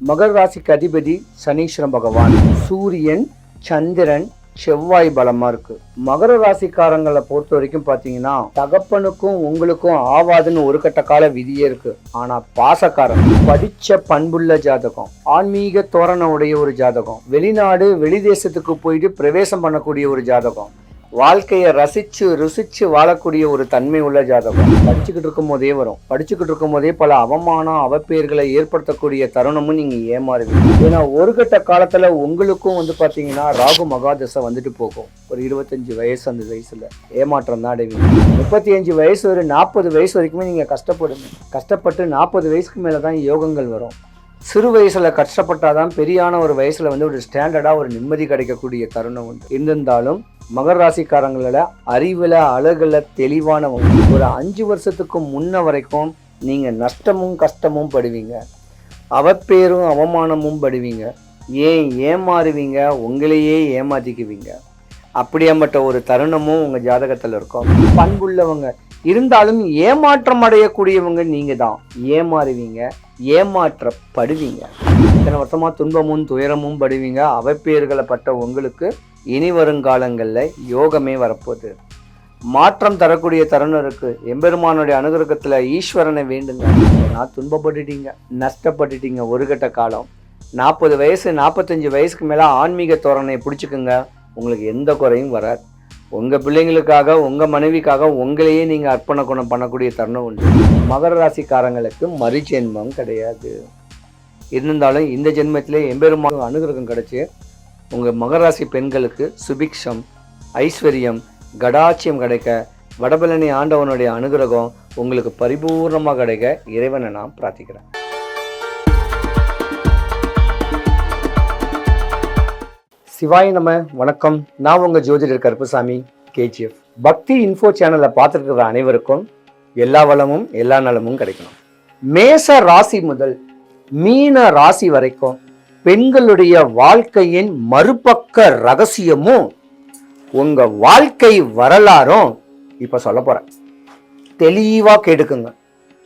மகர ராசிக்கு அதிபதி சனீஸ்வரன் பகவான். சூரியன், சந்திரன், செவ்வாய் பலமா இருக்கு. மகர ராசிக்காரங்களை பொறுத்த வரைக்கும் பாத்தீங்கன்னா தகப்பனுக்கும் உங்களுக்கும் ஆவாதுன்னு ஒரு கட்ட கால விதியே இருக்கு. ஆனா பாசக்காரன், படிச்ச பண்புள்ள ஜாதகம், ஆன்மீக தோரண உடைய ஒரு ஜாதகம், வெளிநாடு வெளிதேசத்துக்கு போயிட்டு பிரவேசம் பண்ணக்கூடிய ஒரு ஜாதகம், வாழ்க்கையை ரசிச்சு ருசிச்சு வாழக்கூடிய ஒரு தன்மை உள்ள ஜாதகம் படிச்சுக்கிட்டு இருக்கும் போதே வரும். படிச்சுக்கிட்டு இருக்கும் போதே பல அவமானம் அவப்பெயர்களை ஏற்படுத்தக்கூடிய தருணமும் நீங்க ஏமாறுவீங்க. ஏன்னா ஒரு கட்ட காலத்துல உங்களுக்கும் பாத்தீங்கன்னா ராகு மகாதசை வந்துட்டு போகும். ஒரு 25 வயசு, அந்த வயசுல ஏமாற்றம் தான் அடைவீங்க. 35 வயசு ஒரு 40 வயசு வரைக்குமே நீங்க கஷ்டப்படுங்க. கஷ்டப்பட்டு 40 வயசுக்கு மேலதான் யோகங்கள் வரும். சிறு வயசுல கஷ்டப்பட்டாதான் பெரியான ஒரு வயசுல ஒரு ஸ்டாண்டர்டா ஒரு நிம்மதி கிடைக்கக்கூடிய தருணம் உண்டு. இருந்திருந்தாலும் மகர ராசிக்காரங்களோட அறிவுல அழகுல தெளிவானவங்க. ஒரு 5 வருஷத்துக்கு முன்ன வரைக்கும் நீங்க நஷ்டமும் கஷ்டமும் படுவீங்க, அவப்பேரும் அவமானமும் படுவீங்க, ஏமாறுவீங்க, உங்களையே ஏமாத்திக்குவீங்க. அப்படியாப்பட்ட ஒரு தருணமும் உங்க ஜாதகத்துல இருக்கும். பண்புள்ளவங்க இருந்தாலும் ஏமாற்றம் அடையக்கூடியவங்க நீங்க தான். ஏமாறுவீங்க, ஏமாற்றப்படுவீங்க. இத்தனை வருஷமா துன்பமும் துயரமும் படுவீங்க. அவப்பேர்களை பட்ட உங்களுக்கு இனி வருங்காலங்கள்ல யோகமே வரப்போகுது. மாற்றம் தரக்கூடிய தருணம் இருக்கு. எம்பெருமானுடைய அனுகிரகத்துல ஈஸ்வரனை வேண்டுங்க. ஏன்னா துன்பப்பட்டுட்டீங்க, நஷ்டப்பட்டுட்டீங்க ஒரு கட்ட காலம். 40 வயசு 45 வயசுக்கு மேல ஆன்மீக தோரணையை பிடிச்சிக்குங்க. உங்களுக்கு எந்த குறையும் வராது. உங்க பிள்ளைங்களுக்காக, உங்க மனைவிக்காக உங்களையே நீங்க அர்ப்பண குணம் பண்ணக்கூடிய தருணம் உண்டு. மகர ராசிக்காரங்களுக்கு மறுஜென்மம் கிடையாது. இருந்தாலும் இந்த ஜென்மத்திலே எம்பெருமான் அனுகிரகம் கிடைச்சி உங்க மகராசி பெண்களுக்கு சுபிக்ஷம், ஐஸ்வர்யம், கடாட்சியம் கிடைக்க, வடபழனி ஆண்டவனுடைய அனுகிரகம் உங்களுக்கு பரிபூர்ணமாக கிடைக்க இறைவனை நான் பிரார்த்திக்கிறேன். சிவாய நம. வணக்கம். நான் உங்க ஜோதிடர் கருப்புசாமி, KGF. பக்தி இன்ஃபோ சேனலை பார்த்துருக்கிற அனைவருக்கும் எல்லா வளமும் எல்லா நலமும் கிடைக்கணும். மேச ராசி முதல் மீன ராசி வரைக்கும் பெண்களுடைய வாழ்க்கையின் மறுபக்க ரகசியமும் உங்க வாழ்க்கை வரலாறும் இப்ப சொல்ல போறேன். தெளிவா கேட்டுக்குங்க.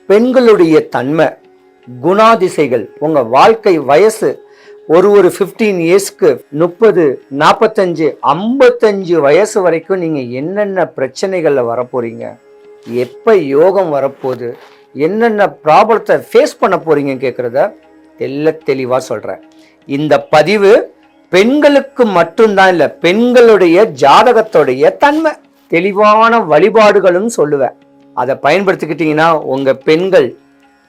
பெண்களுடைய தன்மை, குணாதிசைகள், உங்க வாழ்க்கை வயசு ஒரு 15 இயர்ஸ்க்கு 30, 45, 55 வயசு வரைக்கும் நீங்க என்னென்ன பிரச்சனைகள்ல வரப்போறீங்க, எப்ப யோகம் வரப்போகுது, என்னென்ன ப்ராப்ளத்தை ஃபேஸ் பண்ண போறீங்க கேட்கறத தெளிவா சொல்றேன். இந்த பதிவு பெண்களுக்கு மட்டும்தான் இல்ல, பெண்களுடைய ஜாதகத்துடைய தன்மை. தெளிவான வழிபாடுகளும் சொல்லுவேன். அதை பயன்படுத்திக்கிட்டீங்கன்னா உங்க பெண்கள்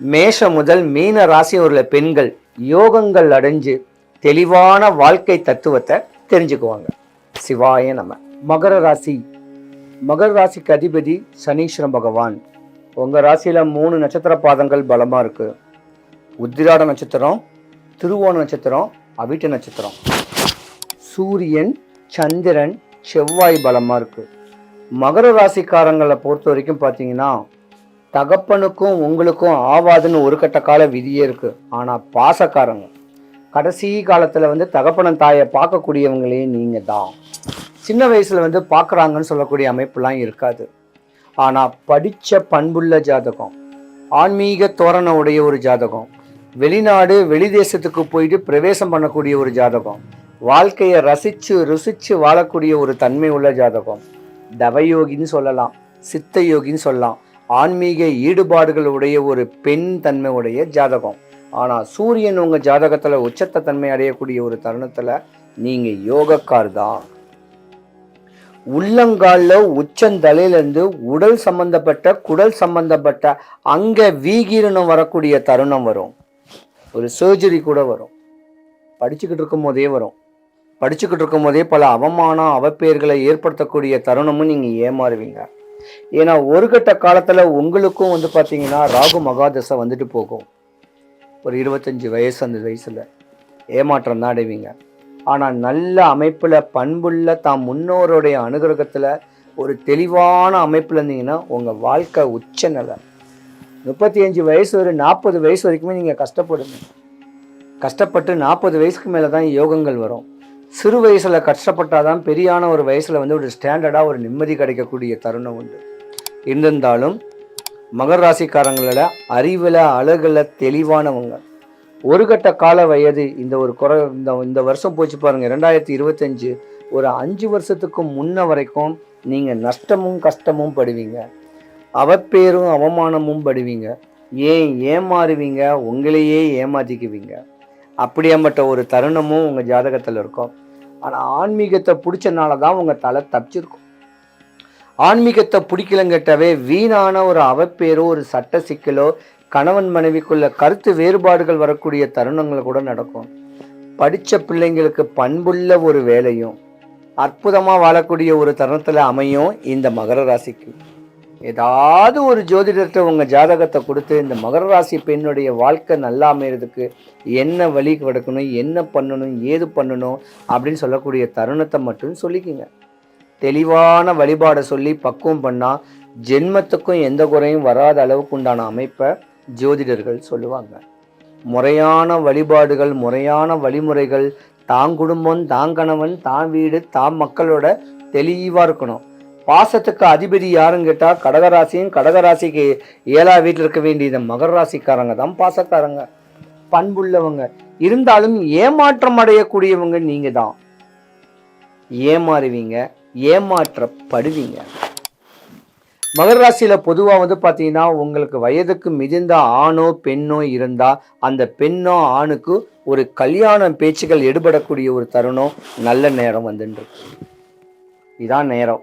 மேஷம் முதல் மீன ராசி உள்ள பெண்கள் யோகங்கள் அடைஞ்சு தெளிவான வாழ்க்கை தத்துவத்தை தெரிஞ்சுக்குவாங்க. சிவாய நம. மகர ராசி. மகர ராசிக்கு அதிபதி சனீஸ்வரன் பகவான். உங்க ராசியில 3 நட்சத்திர பாதங்கள் பலமா இருக்கு. உத்திராட நட்சத்திரம், திருவோண நட்சத்திரம், அவிட்ட நட்சத்திரம். சூரியன், சந்திரன், செவ்வாய் பலமா இருக்கு. மகர ராசிக்காரங்களை பொறுத்த வரைக்கும் பாத்தீங்கன்னா தகப்பனுக்கும் உங்களுக்கும் ஆவாதுன்னு ஒரு கட்ட கால விதியே இருக்கு. ஆனா பாசக்காரங்க கடைசி காலத்துல தகப்பனன் தாயை பார்க்கக்கூடியவங்களே நீங்க தான். சின்ன வயசுல பாக்குறாங்கன்னு சொல்லக்கூடிய அமைப்புலாம் இருக்காது. ஆனா படிச்ச பண்புள்ள ஜாதகம், ஆன்மீக தோரண உடைய ஒரு ஜாதகம், வெளிநாடு வெளிதேசத்துக்கு போயிட்டு பிரவேசம் பண்ணக்கூடிய ஒரு ஜாதகம், வாழ்க்கையை ரசிச்சு ருசிச்சு வாழக்கூடிய ஒரு தன்மை உள்ள ஜாதகம், தவயோகின்னு சொல்லலாம், சித்த யோகின்னு சொல்லலாம், ஆன்மீக ஈடுபாடுகள் உடைய ஒரு பெண் தன்மை உடைய ஜாதகம். ஆனா சூரியன் உங்க ஜாதகத்துல உச்சத்த தன்மை அடையக்கூடிய ஒரு தருணத்துல நீங்க யோகக்கார் தான். உள்ளங்கால உச்சந்தலையிலிருந்து உடல் சம்பந்தப்பட்ட குடல் சம்பந்தப்பட்ட அங்க வீகீரணம் வரக்கூடிய தருணம் வரும். ஒரு சர்ஜரி கூட வரும். படிச்சுக்கிட்டு இருக்கும் போதே வரும். படிச்சுக்கிட்டு இருக்கும் போதே பல அவமானம் அவப்பெயர்களை ஏற்படுத்தக்கூடிய தருணமும் நீங்க ஏமாறுவீங்க. ஏன்னா ஒரு கட்ட காலத்துல உங்களுக்கும் பாத்தீங்கன்னா ராகு மகாதசை வந்துட்டு போகும். ஒரு 25 வயசு, அந்த வயசுல ஏமாற்றம் தான் அடைவீங்க. ஆனா நல்ல அமைப்புல பண்புள்ள தாம் முன்னோருடைய அனுகிரகத்துல ஒரு தெளிவான அமைப்புல இருந்தீங்கன்னா உங்க வாழ்க்கை உச்ச நிலை. 35 வயசு ஒரு 40 வயசு வரைக்குமே நீங்க கஷ்டப்படுங்க. கஷ்டப்பட்டு 40 வயசுக்கு மேலதான் யோகங்கள் வரும். சிறு வயசுல கஷ்டப்பட்டாதான் பெரியான ஒரு வயசுல ஒரு ஸ்டாண்டர்டா ஒரு நிம்மதி கிடைக்கக்கூடிய தருணம் உண்டு. இருந்திருந்தாலும் மகர ராசிக்காரங்களோட அறிவுல அழகுல தெளிவானவங்க. ஒரு கட்ட கால வயது இந்த ஒரு இந்த வருஷம் போச்சு பாருங்க 2025, ஒரு 5 வருஷத்துக்கு முன்ன வரைக்கும் நீங்க நஷ்டமும் கஷ்டமும் படுவீங்க, அவப்பேரும் அவமானமும் படுவீங்க, ஏமாறுவீங்க, உங்களையே ஏமாத்திக்குவீங்க. அப்படியாப்பட்ட ஒரு தருணமும் உங்க ஜாதகத்துல இருக்கும். ஆனா ஆன்மீகத்தை பிடிச்சனால தான் உங்க தலை தப்பிச்சிருக்கும். ஆன்மீகத்தை பிடிக்கலங்கிட்டவே வீணான ஒரு அவப்பேரோ ஒரு சட்ட சிக்கலோ கணவன் மனைவிக்குள்ள கருத்து வேறுபாடுகள் வரக்கூடிய தருணங்கள் கூட நடக்கும். படிச்ச பிள்ளைங்களுக்கு பண்புள்ள ஒரு வேலையும் அற்புதமா வாழக்கூடிய ஒரு தருணத்துல அமையும். இந்த மகர ராசிக்கு ஏதாவது ஒரு ஜோதிடத்தை உங்க ஜாதகத்தை கொடுத்து இந்த மகர ராசி பெண்ணுடைய வாழ்க்கை நல்லா அமைகிறதுக்கு என்ன வழி கிடக்கணும், என்ன பண்ணணும், ஏது பண்ணணும் அப்படின்னு சொல்லக்கூடிய தருணத்தை மட்டும் சொல்லிக்கிங்க. தெளிவான வழிபாடை சொல்லி பக்குவம் பண்ணால் ஜென்மத்துக்கும் எந்த குறையும் வராத அளவுக்கு உண்டான அமைப்பை ஜோதிடர்கள் சொல்லுவாங்க. முறையான வழிபாடுகள், முறையான வழிமுறைகள், தான் குடும்பம், தான் கணவன், தான் வீடு, தான் மக்களோட தெளிவாக இருக்கணும். பாசத்துக்கு அதிபதி யாருன்னு கேட்டால் கடகராசியும், கடகராசிக்கு 7ஆம் வீட்டில் இருக்க வேண்டியது மகர ராசிக்காரங்க தான் பாசக்காரங்க, பண்புள்ளவங்க. இருந்தாலும் ஏமாற்றம் அடையக்கூடியவங்க நீங்க தான். ஏமாறுவீங்க, ஏமாற்றப்படுவீங்க. மகர ராசியில பொதுவாக பார்த்தீங்கன்னா உங்களுக்கு வயதுக்கு மிகுந்த ஆணோ பெண்ணோ இருந்தா அந்த பெண்ணோ ஆணுக்கு ஒரு கல்யாண பேச்சுகள் எடுபடக்கூடிய ஒரு தருணம் நல்ல நேரம் வந்துட்டு. இதான் நேரம்.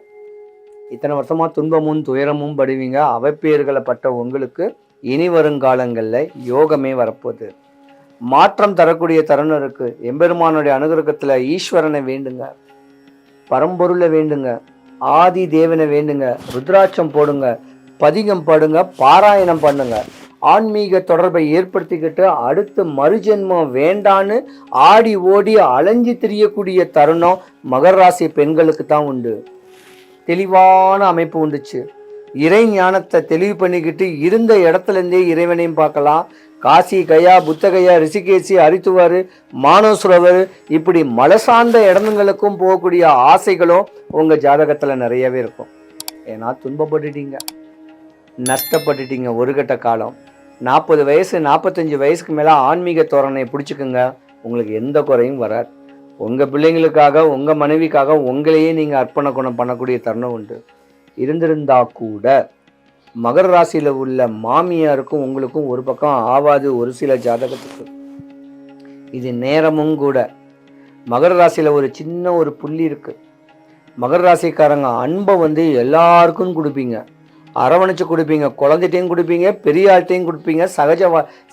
இத்தனை வருஷமா துன்பமும் துயரமும் படுவீங்க. அவப்பேறுகளை பட்ட உங்களுக்கு இனி வருங்காலங்களில் யோகமே வரப்போகுது. மாற்றம் தரக்கூடிய தருணம் இருக்கு. எம்பெருமானுடைய அனுகிரகத்துல ஈஸ்வரனை வேண்டுங்க, பரம்பொருளை வேண்டுங்க, ஆதி தேவனை வேண்டுங்க, ருத்ராட்சம் போடுங்க, பதிகம் பாடுங்க, பாராயணம் பண்ணுங்க. ஆன்மீக தொடர்பை ஏற்படுத்திக்கிட்டு அடுத்து மறுஜென்மம் வேண்டான்னு ஆடி ஓடி அலைஞ்சு திரியக்கூடிய தருணம் மகர ராசி பெண்களுக்கு தான் உண்டு. தெளிவான அமைப்பு உண்டுச்சு. இறை ஞானத்தை தெளிவு பண்ணிக்கிட்டு இருந்த இடத்துல இருந்தே இறைவனையும் பார்க்கலாம். காசி, கயா, புத்தகயா, ரிஷிகேசி, ஹரித்துவார், மானசரோவர், இப்படி மலை சார்ந்த இடங்களுக்கும் போகக்கூடிய ஆசைகளும் உங்க ஜாதகத்துல நிறையவே இருக்கும். ஏன்னா துன்பப்பட்டுட்டீங்க, நஷ்டப்பட்டுட்டீங்க. ஒரு கட்ட காலம் 40 வயசு 45 வயசுக்கு மேல ஆன்மீக தோரணையை பிடிச்சிக்குங்க. உங்களுக்கு எந்த குறையும் வராது. உங்க பிள்ளைங்களுக்காக, உங்க மனைவிக்காக உங்களையே நீங்க அர்ப்பண குணம் பண்ணக்கூடிய தருணம் உண்டு. இருந்திருந்தா கூட மகர ராசியில உள்ள மாமியாருக்கும் உங்களுக்கும் ஒரு பக்கம் ஆவாது ஒரு சில ஜாதகத்துக்கு. இது நேரமும் கூட. மகர ராசியில ஒரு சின்ன ஒரு புள்ளி இருக்கு. மகர ராசிக்காரங்க அன்பை எல்லாருக்கும் கொடுப்பீங்க, அரவணைச்சு கொடுப்பீங்க, குழந்தைட்டையும் கொடுப்பீங்க, பெரிய ஆள்கிட்டையும் கொடுப்பீங்க.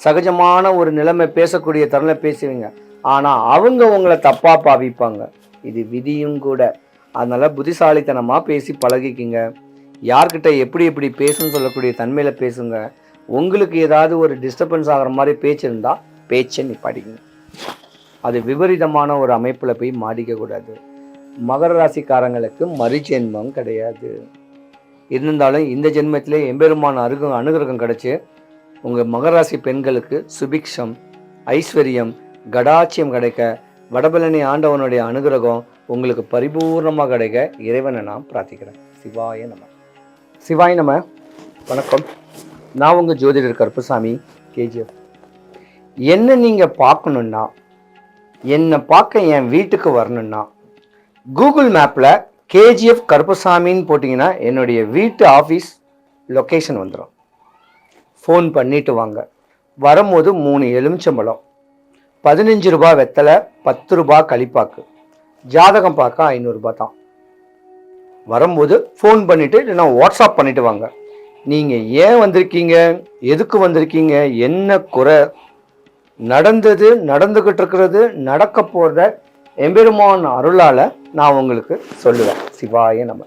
சகஜமான ஒரு நிலைமை பேசக்கூடிய தருணம் பேசுவீங்க. ஆனா அவங்க உங்களை தப்பா பாவிப்பாங்க. இது விதியும் கூட. அதனால புத்திசாலித்தனமா பேசி பழகிக்கிங்க. யார்கிட்ட எப்படி எப்படி பேசுன்னு சொல்லக்கூடிய தன்மையில பேசுங்க. உங்களுக்கு ஏதாவது ஒரு டிஸ்டர்பன்ஸ் ஆகிற மாதிரி பேச்சு இருந்தா பேச்சை நிப்பாட்டிக்கங்க. அது விபரீதமான ஒரு அமைப்புல போய் மாட்டிக்க கூடாது. மகர ராசிக்காரங்களுக்கு மறுஜென்மம் கிடையாது. இருந்தாலும் இந்த ஜென்மத்திலே எம்பெருமான அனுகிரகம் கிடைச்சு உங்க மகர ராசி பெண்களுக்கு சுபிக்ஷம், ஐஸ்வர்யம், கடாட்சியம் கிடைக்க வடபழனி ஆண்டவனுடைய அனுகிரகம் உங்களுக்கு பரிபூர்ணமாக கிடைக்க இறைவனை நான் பிரார்த்திக்கிறேன். சிவாய நம. சிவாய நம. வணக்கம். நான் உங்கள் ஜோதிடர் கருப்புசாமி, கேஜிஎஃப். என்ன நீங்கள் பார்க்கணுன்னா, என்னை பார்க்க என் வீட்டுக்கு வரணுன்னா கூகுள் மேப்பில் கேஜிஎஃப் கருப்புசாமின்னு போட்டிங்கன்னா என்னுடைய வீட்டு ஆஃபீஸ் லொக்கேஷன் வந்துடும். ஃபோன் பண்ணிட்டு வாங்க. வரும்போது 3 எலுமிச்சம்பழம், 15 ரூபாய் வெத்தலை, 10 ரூபாய் களிப்பாக்கு, ஜாதகம் பார்க்க 500 ரூபாய் தான். வரும்போது ஃபோன் பண்ணிட்டு இல்லைன்னா வாட்ஸ்அப் பண்ணிட்டு வாங்க. நீங்க ஏன் வந்திருக்கீங்க, எதுக்கு வந்திருக்கீங்க, என்ன குறை, நடந்தது, நடந்துகிட்டு இருக்கிறது, நடக்க போறத எம்பெருமான் அருளால நான் உங்களுக்கு சொல்லுவேன். சிவாய நம.